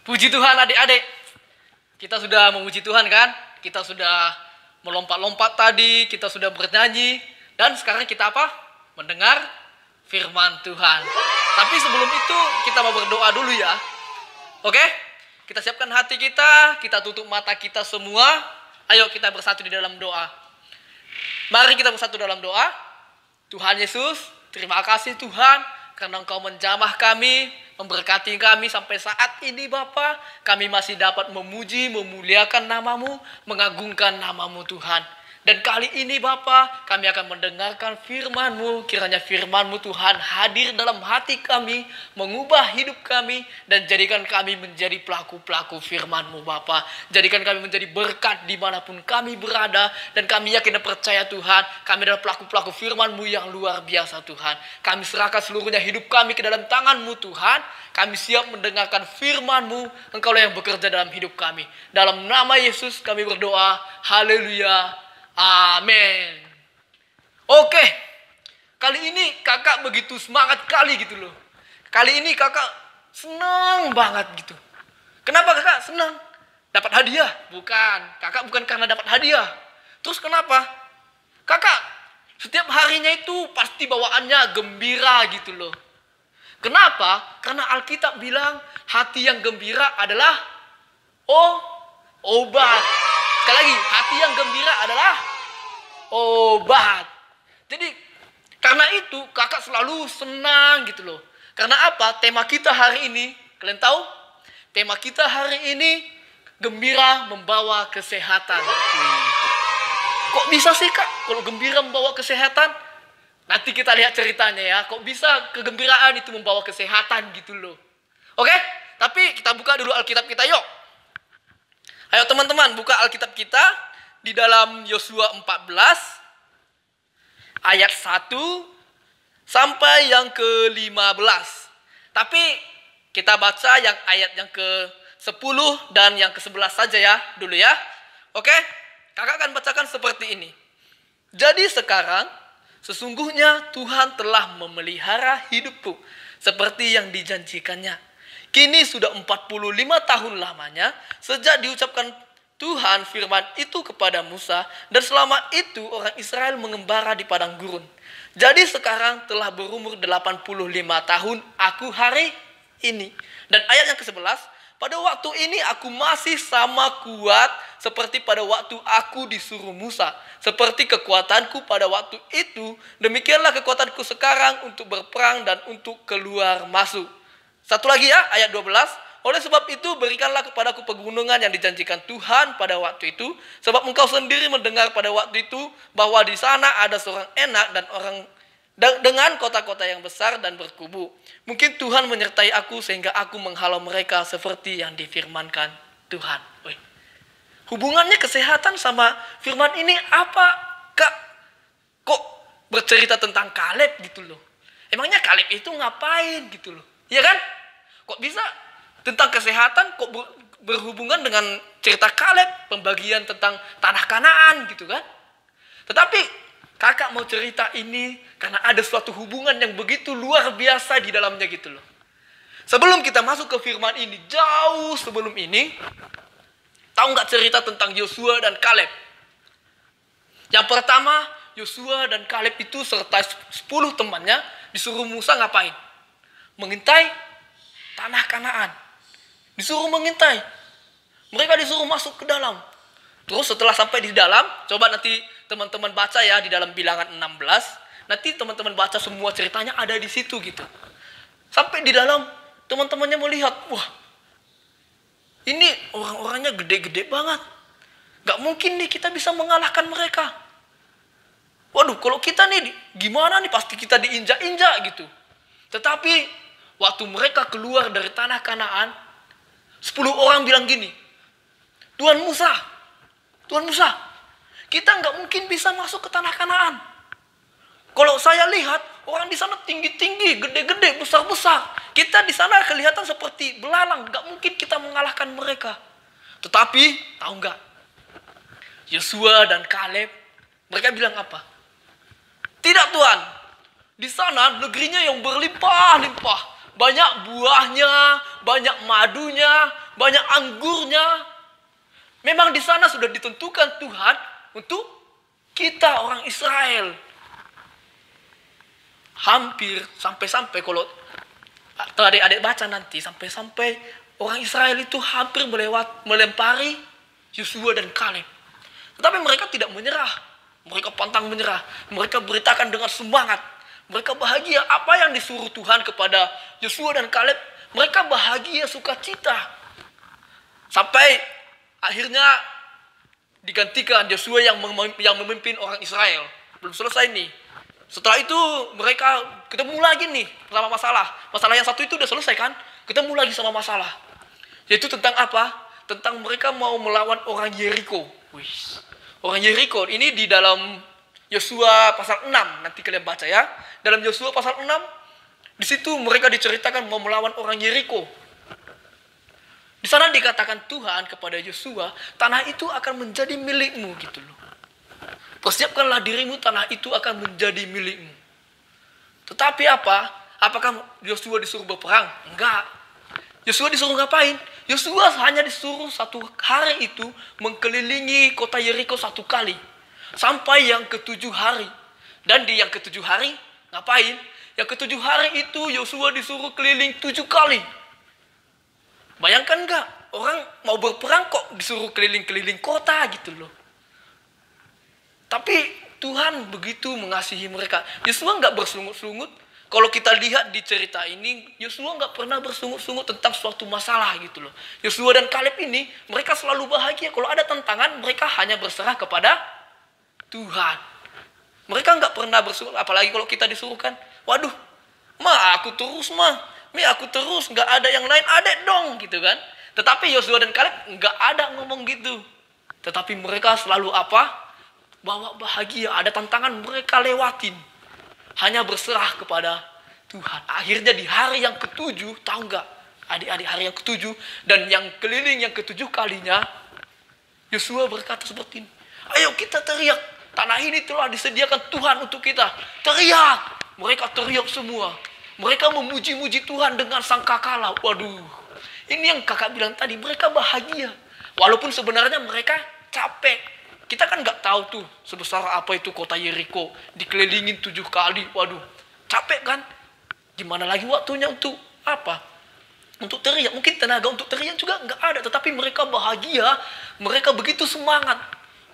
Puji Tuhan adik-adik. Kita sudah memuji Tuhan kan? Kita sudah melompat-lompat tadi, kita sudah bernyanyi. Dan sekarang kita apa? Mendengar firman Tuhan. Tapi sebelum itu kita mau berdoa dulu ya. Oke? Kita siapkan hati kita tutup mata kita semua. Ayo kita bersatu di dalam doa. Mari kita bersatu dalam doa. Tuhan Yesus, terima kasih Tuhan karena Engkau menjamah kami, memberkati kami sampai saat ini Bapa. Kami masih dapat memuji, memuliakan nama-Mu, mengagungkan nama-Mu Tuhan. Dan kali ini Bapa, kami akan mendengarkan firman-Mu. Kiranya firman-Mu Tuhan hadir dalam hati kami, mengubah hidup kami, dan jadikan kami menjadi pelaku-pelaku firman-Mu Bapa. Jadikan kami menjadi berkat dimanapun kami berada, dan kami yakin dan percaya Tuhan, kami adalah pelaku-pelaku firman-Mu yang luar biasa Tuhan. Kami serahkan seluruhnya hidup kami ke dalam tangan-Mu Tuhan. Kami siap mendengarkan firman-Mu, Engkaulah yang bekerja dalam hidup kami. Dalam nama Yesus kami berdoa, haleluya. Amin. Oke, kali ini kakak begitu semangat kali gitu loh. Kali ini kakak senang banget gitu. Kenapa kakak senang? Dapat hadiah? Bukan, kakak bukan karena dapat hadiah. Terus kenapa? Kakak setiap harinya itu pasti bawaannya gembira gitu loh. Kenapa? Karena Alkitab bilang hati yang gembira adalah obat. Sekali lagi, hati yang gembira adalah obat. Jadi karena itu kakak selalu senang gitu loh. Karena apa? Tema kita hari ini, kalian tahu? Tema kita hari ini gembira membawa kesehatan. Kok bisa sih kak kalau gembira membawa kesehatan? Nanti kita lihat ceritanya ya. Kok bisa kegembiraan itu membawa kesehatan gitu loh. Oke? Tapi kita buka dulu Alkitab kita yuk. Ayo teman-teman buka Alkitab kita di dalam Yosua 14 ayat 1 sampai yang ke-15. Tapi kita baca yang ayat yang ke-10 dan yang ke-11 saja ya dulu ya. Oke? Kakak akan bacakan seperti ini. Jadi sekarang sesungguhnya Tuhan telah memelihara hidupku seperti yang dijanjikannya. Kini sudah 45 tahun lamanya sejak diucapkan Tuhan firman itu kepada Musa, dan selama itu orang Israel mengembara di padang gurun. Jadi sekarang telah berumur 85 tahun aku hari ini. Dan ayat yang ke-11, pada waktu ini aku masih sama kuat seperti pada waktu aku disuruh Musa. Seperti kekuatanku pada waktu itu, demikianlah kekuatanku sekarang untuk berperang dan untuk keluar masuk. Satu lagi ya, ayat 12. Oleh sebab itu berikanlah kepadaku pegunungan yang dijanjikan Tuhan pada waktu itu. Sebab engkau sendiri mendengar pada waktu itu bahwa di sana ada seorang Enak dan orang dengan kota-kota yang besar dan berkubu. Mungkin Tuhan menyertai aku sehingga aku menghalau mereka seperti yang difirmankan Tuhan. Hubungannya kesehatan sama firman ini apa kak? Kok bercerita tentang Kaleb gitu loh? Emangnya Kaleb itu ngapain gitu loh? Iya kan? Kok bisa tentang kesehatan kok berhubungan dengan cerita Kaleb, pembagian tentang tanah Kanaan gitu kan? Tetapi kakak mau cerita ini karena ada suatu hubungan yang begitu luar biasa di dalamnya gitu loh. Sebelum kita masuk ke firman ini, jauh sebelum ini, tahu nggak cerita tentang Yosua dan Kaleb? Yang pertama, Yosua dan Kaleb itu serta 10 temannya disuruh Musa ngapain? Mengintai tanah Kanaan. Disuruh mengintai. Mereka disuruh masuk ke dalam. Terus setelah sampai di dalam, coba nanti teman-teman baca ya di dalam Bilangan 16. Nanti teman-teman baca semua ceritanya ada di situ gitu. Sampai di dalam, teman-temannya melihat, wah, ini orang-orangnya gede-gede banget. Gak mungkin nih kita bisa mengalahkan mereka. Waduh, kalau kita nih gimana nih, pasti kita diinjak-injak gitu. Tetapi waktu mereka keluar dari tanah Kanaan, 10 orang bilang gini, Tuhan Musa, kita nggak mungkin bisa masuk ke tanah Kanaan. Kalau saya lihat, orang di sana tinggi-tinggi, gede-gede, besar-besar. Kita di sana kelihatan seperti belalang, nggak mungkin kita mengalahkan mereka. Tetapi, tahu nggak? Yosua dan Kaleb, mereka bilang apa? Tidak Tuhan, di sana negerinya yang berlimpah-limpah. Banyak buahnya, banyak madunya, banyak anggurnya. Memang di sana sudah ditentukan Tuhan untuk kita orang Israel. Hampir sampai-sampai kalau adik-adik baca nanti, sampai-sampai orang Israel itu hampir melempari Yosua dan Kaleb. Tetapi mereka tidak menyerah. Mereka pantang menyerah. Mereka beritakan dengan semangat. Mereka bahagia apa yang disuruh Tuhan kepada Yosua dan Kaleb. Mereka bahagia, sukacita. Sampai akhirnya digantikan Yosua yang memimpin orang Israel. Belum selesai nih. Setelah itu mereka ketemu lagi nih sama masalah. Masalah yang satu itu udah selesai kan? Ketemu lagi sama masalah. Yaitu tentang apa? Tentang mereka mau melawan orang Yeriko. Orang Yeriko ini di dalam Yosua pasal 6. Nanti kalian baca ya. Dalam Yosua pasal 6. Di situ mereka diceritakan mau melawan orang Yeriko. Di sana dikatakan Tuhan kepada Yosua, tanah itu akan menjadi milikmu gitu loh. Persiapkanlah dirimu, tanah itu akan menjadi milikmu. Tetapi apa? Apakah Yosua disuruh berperang? Enggak. Yosua disuruh ngapain? Yosua hanya disuruh satu hari itu mengkelilingi kota Yeriko 1 kali. Sampai yang ke-7 hari. Dan di yang ke-7 hari, ngapain? Yang ke-7 hari itu Yosua disuruh keliling 7 kali. Bayangkan enggak? Orang mau berperang kok disuruh keliling-keliling kota gitu loh. Tapi Tuhan begitu mengasihi mereka. Yosua enggak bersungut-sungut. Kalau kita lihat di cerita ini, Yosua enggak pernah bersungut-sungut tentang suatu masalah gitu loh. Yosua dan Kaleb ini, mereka selalu bahagia. Kalau ada tantangan, mereka hanya berserah kepada Tuhan. Mereka enggak pernah bersungut, apalagi kalau kita disuruhkan, waduh, aku terus aku terus, nggak ada yang lain, adek dong, gitu kan. Tetapi Yosua dan Kaleb nggak ada ngomong gitu. Tetapi mereka selalu apa? Bawa bahagia, ada tantangan mereka lewatin. Hanya berserah kepada Tuhan. Akhirnya di hari yang ke-7, tahu nggak? Adik-adik, hari yang ke-7, dan yang keliling yang ke-7 kalinya, Yosua berkata seperti ini, ayo kita teriak, tanah ini telah disediakan Tuhan untuk kita. Teriak, mereka teriak semua. Mereka memuji-muji Tuhan dengan sangkakala. Waduh, ini yang kakak bilang tadi, mereka bahagia. Walaupun sebenarnya mereka capek. Kita kan nggak tahu tuh sebesar apa itu kota Yeriko. Dikelilingin 7 kali. Waduh, capek kan? Gimana lagi waktunya untuk apa? Untuk teriak. Mungkin tenaga untuk teriak juga nggak ada. Tetapi mereka bahagia. Mereka begitu semangat.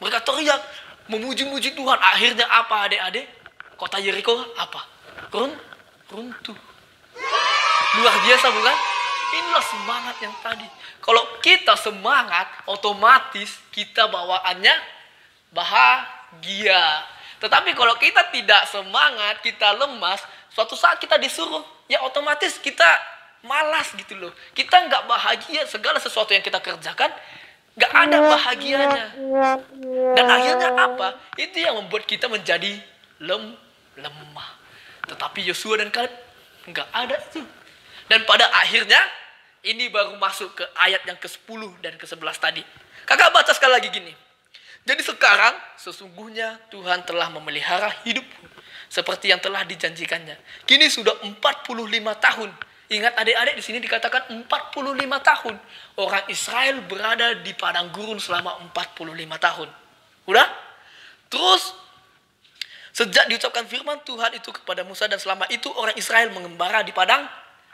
Mereka teriak, memuji-muji Tuhan. Akhirnya apa adik-adik? Kota Yeriko apa? Runtuh. Luar biasa bukan? Inilah semangat yang tadi. Kalau kita semangat, otomatis kita bawaannya bahagia. Tetapi kalau kita tidak semangat, kita lemas, suatu saat kita disuruh, ya otomatis kita malas gitu loh. Kita nggak bahagia, segala sesuatu yang kita kerjakan nggak ada bahagianya. Dan akhirnya apa? Itu yang membuat kita menjadi lemah. Tetapi Yosua dan Kaleb nggak ada itu. Dan pada akhirnya ini baru masuk ke ayat yang ke-10 dan ke-11 tadi. Kakak baca sekali lagi gini. Jadi sekarang sesungguhnya Tuhan telah memelihara hidupku seperti yang telah dijanjikannya. Kini sudah 45 tahun. Ingat adik-adik, di sini dikatakan 45 tahun. Orang Israel berada di padang gurun selama 45 tahun. Udah? Terus sejak diucapkan firman Tuhan itu kepada Musa dan selama itu orang Israel mengembara di padang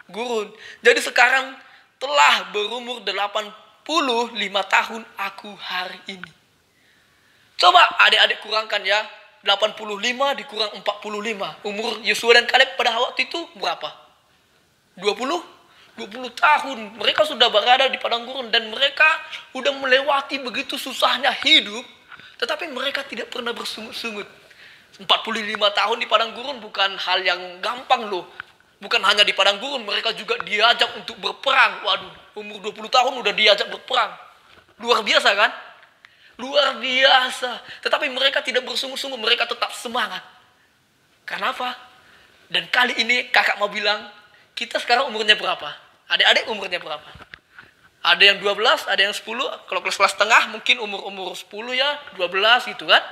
gurun. Jadi sekarang telah berumur 85 tahun aku hari ini. Coba adik-adik kurangkan ya. 85 dikurang 45. Umur Yosua dan Kaleb pada waktu itu berapa? 20 tahun. Mereka sudah berada di padang gurun dan mereka sudah melewati begitu susahnya hidup. Tetapi mereka tidak pernah bersungut-sungut. 45 tahun di padang gurun bukan hal yang gampang loh. Bukan hanya di padang gurun, mereka juga diajak untuk berperang. Waduh, umur 20 tahun udah diajak berperang. Luar biasa kan? Luar biasa. Tetapi mereka tidak bersungut-sungut, mereka tetap semangat. Karena apa? Dan kali ini kakak mau bilang, kita sekarang umurnya berapa? Adik-adik umurnya berapa? Ada yang 12, ada yang 10. Kalau kelas-kelas tengah mungkin umur 10 ya, 12 gitu kan.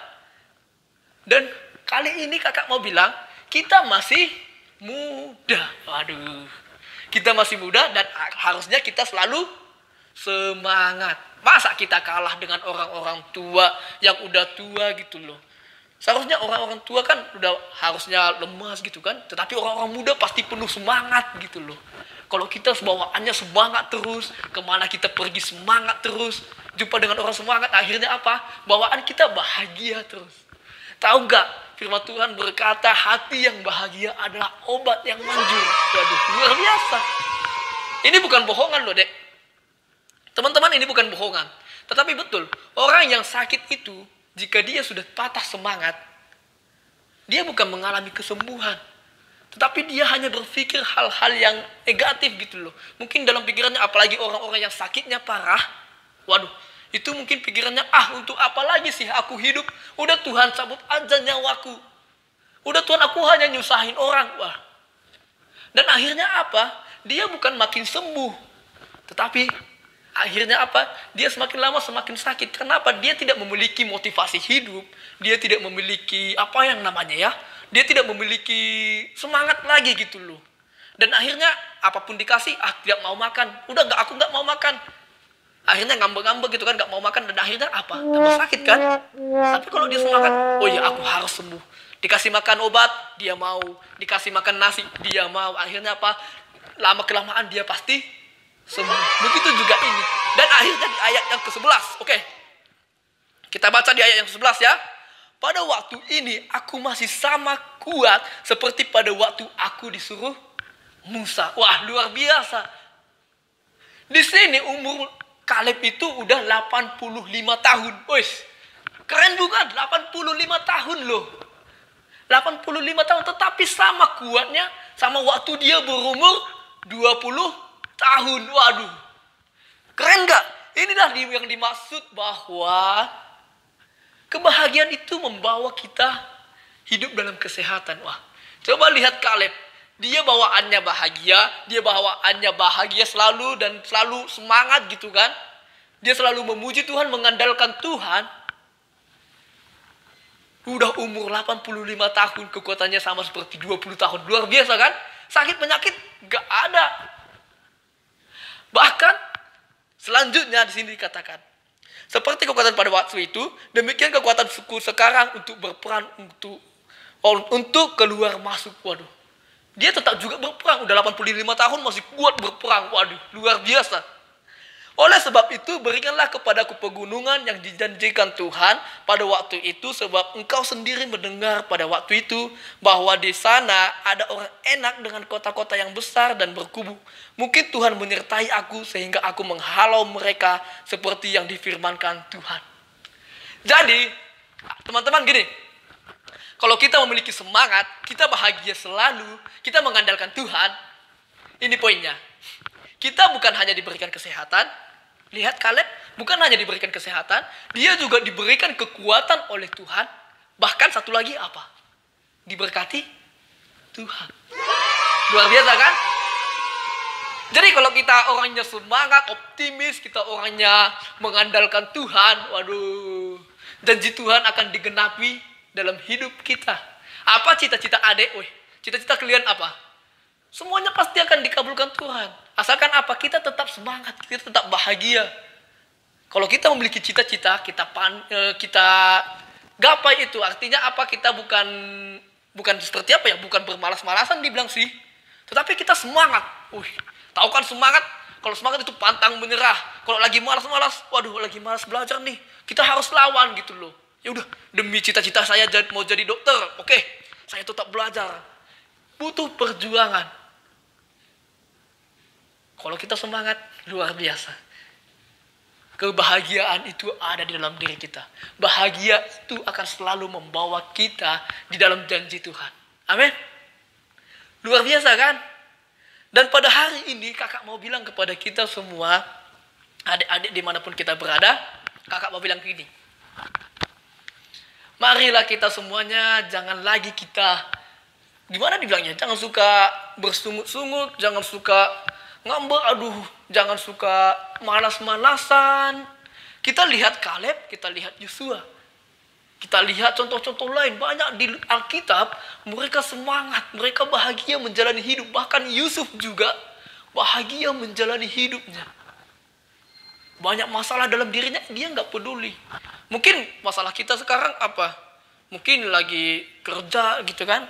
Dan kali ini kakak mau bilang, kita masih muda. Waduh. Kita masih muda dan harusnya kita selalu Semangat. Masa kita kalah dengan orang-orang tua yang udah tua gitu loh. Seharusnya orang-orang tua kan udah harusnya lemas gitu kan. Tetapi orang-orang muda pasti penuh semangat gitu loh. Kalau kita bawaannya semangat terus, kemana kita pergi semangat terus, jumpa dengan orang semangat, akhirnya apa? Bawaan kita bahagia terus. Tahu nggak? Firman Tuhan berkata, hati yang bahagia adalah obat yang manjur. Waduh, luar biasa. Ini bukan bohongan loh, Dek. Teman-teman, ini bukan bohongan. Tetapi betul, orang yang sakit itu, jika dia sudah patah semangat, dia bukan mengalami kesembuhan. Tetapi dia hanya berpikir hal-hal yang negatif gitu loh. Mungkin dalam pikirannya, apalagi orang-orang yang sakitnya parah, waduh, itu mungkin pikirannya, untuk apa lagi sih aku hidup? Udah Tuhan cabut aja nyawaku. Udah Tuhan, aku hanya nyusahin orang. Wah. Dan akhirnya apa? Dia bukan makin sembuh. Tetapi akhirnya apa? Dia semakin lama semakin sakit. Kenapa? Dia tidak memiliki motivasi hidup. Dia tidak memiliki apa yang namanya ya. Dia tidak memiliki semangat lagi gitu loh. Dan akhirnya apapun dikasih, tidak mau makan. Udah aku nggak mau makan. Akhirnya ngambek-ngambek gitu kan, nggak mau makan. Dan akhirnya apa? Tambah sakit kan? Tapi kalau dia semangat, oh ya aku harus sembuh. Dikasih makan obat, dia mau. Dikasih makan nasi, dia mau. Akhirnya apa? Lama-kelamaan dia pasti sembuh. Begitu juga ini. Dan akhirnya di ayat yang ke-11. Oke. Kita baca di ayat yang ke-11 ya. Pada waktu ini aku masih sama kuat seperti pada waktu aku disuruh Musa. Wah, luar biasa. Di sini umur Kaleb itu udah 85 tahun. Wih, keren bukan? 85 tahun loh. 85 tahun tetapi sama kuatnya sama waktu dia berumur 20 tahun. Waduh. Keren gak? Inilah yang dimaksud bahwa kebahagiaan itu membawa kita hidup dalam kesehatan. Wah, coba lihat Kaleb. Dia bawaannya bahagia selalu dan selalu semangat gitu kan. Dia selalu memuji Tuhan, mengandalkan Tuhan. Udah umur 85 tahun, kekuatannya sama seperti 20 tahun. Luar biasa kan? Sakit penyakit gak ada. Bahkan selanjutnya di sini dikatakan, seperti kekuatan pada waktu itu, demikian kekuatan suku sekarang untuk berperan untuk keluar masuk. Waduh. Dia tetap juga berperang. Udah 85 tahun masih kuat berperang. Waduh, luar biasa. Oleh sebab itu, berikanlah kepadaku pegunungan yang dijanjikan Tuhan pada waktu itu, sebab engkau sendiri mendengar pada waktu itu bahwa di sana ada orang enak dengan kota-kota yang besar dan berkubu. Mungkin Tuhan menyertai aku sehingga aku menghalau mereka seperti yang difirmankan Tuhan. Jadi, teman-teman gini, kalau kita memiliki semangat, kita bahagia selalu, kita mengandalkan Tuhan, ini poinnya. Kita bukan hanya diberikan kesehatan, lihat Kaleb, bukan hanya diberikan kesehatan, dia juga diberikan kekuatan oleh Tuhan. Bahkan satu lagi apa? Diberkati Tuhan. Luar biasa kan? Jadi kalau kita orangnya semangat, optimis, kita orangnya mengandalkan Tuhan, waduh, janji Tuhan akan digenapi dalam hidup kita. Apa cita-cita adik? Cita-cita kalian apa? Semuanya pasti akan dikabulkan Tuhan. Asalkan apa? Kita tetap semangat, kita tetap bahagia. Kalau kita memiliki cita-cita, kita gapai itu. Artinya apa? Kita bukan seperti apa ya? Bukan bermalas-malasan dibilang sih. Tetapi kita semangat. Tahu kan semangat? Kalau semangat itu pantang menyerah. Kalau lagi malas-malas, waduh lagi malas belajar nih. Kita harus lawan gitu loh. Ya udah, demi cita-cita saya mau jadi dokter. Oke, saya tetap belajar. Butuh perjuangan. Kalau kita semangat, luar biasa. Kebahagiaan itu ada di dalam diri kita. Bahagia itu akan selalu membawa kita di dalam janji Tuhan. Amin. Luar biasa kan? Dan pada hari ini kakak mau bilang kepada kita semua, adik-adik dimanapun kita berada, kakak mau bilang gini. Marilah kita semuanya, jangan lagi kita, gimana dibilangnya, jangan suka bersungut-sungut, jangan suka ngambek, jangan suka malas-malasan. Kita lihat Kaleb, kita lihat Yosua. Kita lihat contoh-contoh lain, banyak di Alkitab, mereka semangat, mereka bahagia menjalani hidup. Bahkan Yusuf juga bahagia menjalani hidupnya. banyak masalah dalam dirinya, dia nggak peduli. Mungkin masalah kita sekarang apa? Mungkin lagi kerja gitu kan,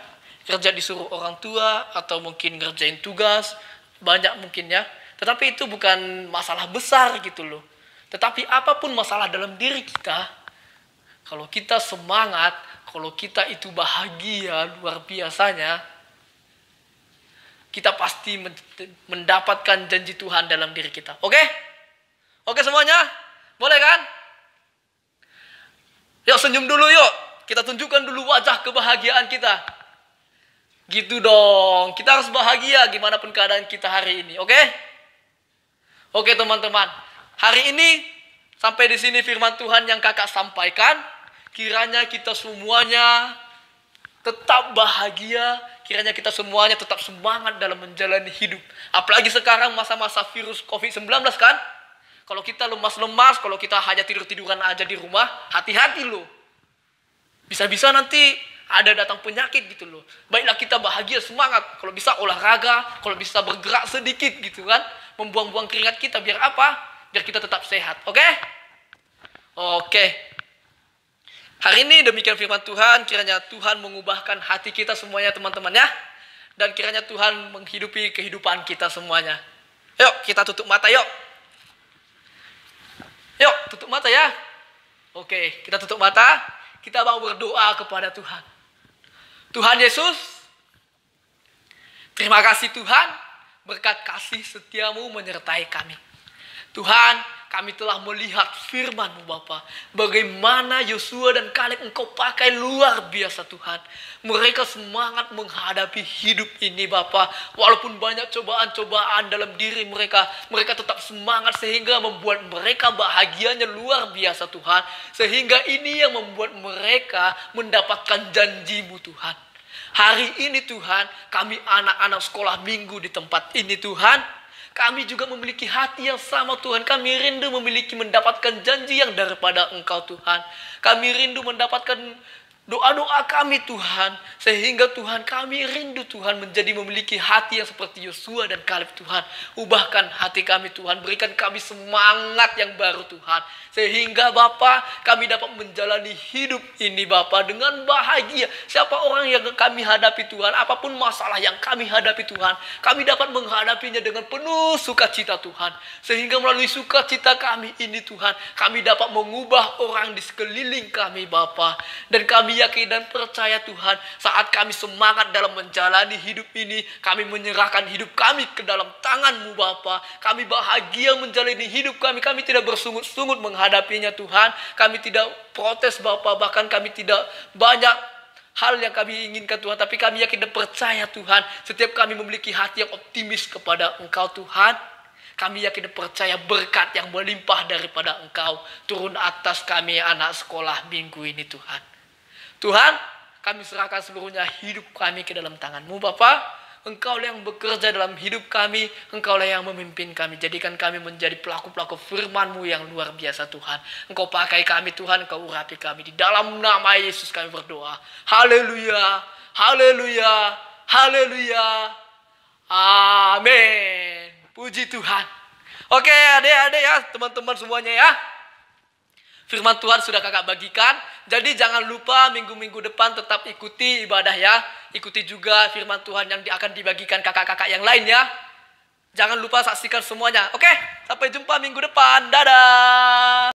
kerja disuruh orang tua, atau mungkin ngerjain tugas, banyak mungkin ya. Tetapi itu bukan masalah besar gitu loh. Tetapi apapun masalah dalam diri kita, kalau kita semangat, kalau kita itu bahagia luar biasanya, kita pasti mendapatkan janji Tuhan dalam diri kita. Oke? Oke semuanya? Boleh kan? Yuk senyum dulu yuk. Kita tunjukkan dulu wajah kebahagiaan kita. Gitu dong. Kita harus bahagia gimana pun keadaan kita hari ini. Oke? Oke teman-teman. Hari ini sampai di sini firman Tuhan yang kakak sampaikan. Kiranya kita semuanya tetap bahagia. Kiranya kita semuanya tetap semangat dalam menjalani hidup. Apalagi sekarang masa-masa virus COVID-19 kan. Kalau kita lemas-lemas, kalau kita hanya tidur-tiduran aja di rumah, hati-hati loh. Bisa-bisa nanti ada datang penyakit gitu loh. Baiklah kita bahagia, semangat. Kalau bisa olahraga, kalau bisa bergerak sedikit gitu kan. Membuang-buang keringat kita, biar apa? Biar kita tetap sehat, oke? Oke. Hari ini demikian firman Tuhan. Kiranya Tuhan mengubahkan hati kita semuanya teman-teman ya. Dan kiranya Tuhan menghidupi kehidupan kita semuanya. Yuk kita tutup mata yuk. Yuk tutup mata ya. Oke kita tutup mata. Kita mau berdoa kepada Tuhan. Tuhan Yesus, terima kasih Tuhan, berkat kasih setiamu menyertai kami. Tuhan, kami telah melihat firman-Mu Bapa. Bagaimana Yosua dan Kaleb Engkau pakai luar biasa Tuhan. Mereka semangat menghadapi hidup ini Bapa. Walaupun banyak cobaan-cobaan dalam diri mereka, mereka tetap semangat sehingga membuat mereka bahagianya luar biasa Tuhan. Sehingga ini yang membuat mereka mendapatkan janji-Mu Tuhan. Hari ini Tuhan, kami anak-anak sekolah minggu di tempat ini Tuhan, kami juga memiliki hati yang sama Tuhan. Kami rindu mendapatkan janji yang daripada Engkau Tuhan. Kami rindu mendapatkan doa-doa kami Tuhan. Sehingga Tuhan kami rindu Tuhan memiliki hati yang seperti Yosua dan Kaleb Tuhan. Ubahkan hati kami Tuhan. Berikan kami semangat yang baru Tuhan. Sehingga Bapa kami dapat menjalani hidup ini Bapa dengan bahagia. Siapa orang yang kami hadapi Tuhan, apapun masalah yang kami hadapi Tuhan, kami dapat menghadapinya dengan penuh sukacita Tuhan. Sehingga melalui sukacita kami ini Tuhan, kami dapat mengubah orang di sekeliling kami Bapa. Dan kami yakin dan percaya Tuhan, saat kami semangat dalam menjalani hidup ini, kami menyerahkan hidup kami ke dalam tangan-Mu Bapa. Kami bahagia menjalani hidup kami. Kami tidak bersungut-sungut menghadapinya Tuhan. Kami tidak protes Bapa, bahkan kami tidak banyak hal yang kami inginkan Tuhan. Tapi kami yakin dan percaya Tuhan, setiap kami memiliki hati yang optimis kepada Engkau Tuhan, kami yakin dan percaya berkat yang melimpah daripada Engkau turun atas kami anak sekolah minggu ini Tuhan. Tuhan, kami serahkan seluruhnya hidup kami ke dalam tangan-Mu Bapa. Engkau yang bekerja dalam hidup kami. Engkau yang memimpin kami. Jadikan kami menjadi pelaku-pelaku firman-Mu yang luar biasa Tuhan. Engkau pakai kami Tuhan. Engkau urapi kami. Di dalam nama Yesus kami berdoa. Haleluya. Haleluya. Haleluya. Amin. Puji Tuhan. Oke adik-adik ya. Teman-teman semuanya ya. Firman Tuhan sudah kakak bagikan. Jadi jangan lupa minggu-minggu depan tetap ikuti ibadah ya. Ikuti juga firman Tuhan yang akan dibagikan kakak-kakak yang lain ya. Jangan lupa saksikan semuanya. Oke, sampai jumpa minggu depan. Dadah.